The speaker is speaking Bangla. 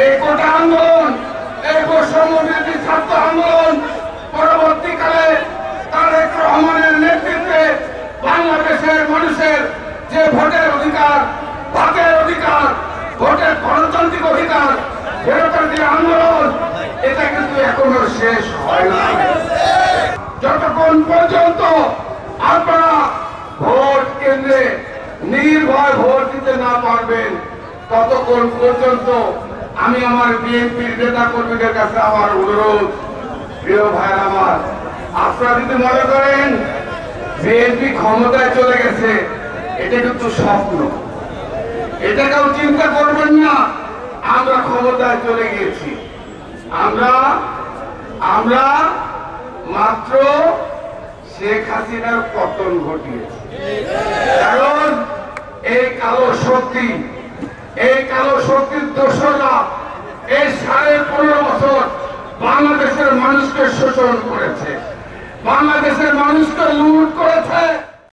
এই কোটা আন্দোলন, এই বৈষম্যবিরোধী ছাত্র আন্দোলন পরবর্তীকালে তারেক রহমানের নেতৃত্বে বাংলাদেশের মানুষের যে ভোটের অধিকার, ভাতের অধিকার, ভোটের গণতান্ত্রিক অধিকার ফেরতের যে আন্দোলন, এটা কিন্তু এখনো শেষ হয় না। যতক্ষণ পর্যন্ত আপনারা ভোট কেন্দ্রে নির্ভয় ভোট দিতে না পারবেন, ততক্ষণ পর্যন্ত আমি আমার বিএনপির নেতা কর্মীদের কাছে আমার অনুরোধ, প্রিয় ভাইয়ের আমার, আপনারা যদি মনে করেন বিএনপি ক্ষমতায় চলে গেছে, এটা কিন্তু স্বপ্ন, এটা কেউ চিন্তা করবেন না। আমরা ক্ষমতায় চলে গিয়েছি, আমরা মাত্র শেখ হাসিনার পতন ঘটিয়েছি। কারণ এই কালো শক্তির দোষরা এই 15.5 বছর বাংলাদেশের মানুষকে শোষণ করেছে, বাংলাদেশের মানুষকে লুট করেছে।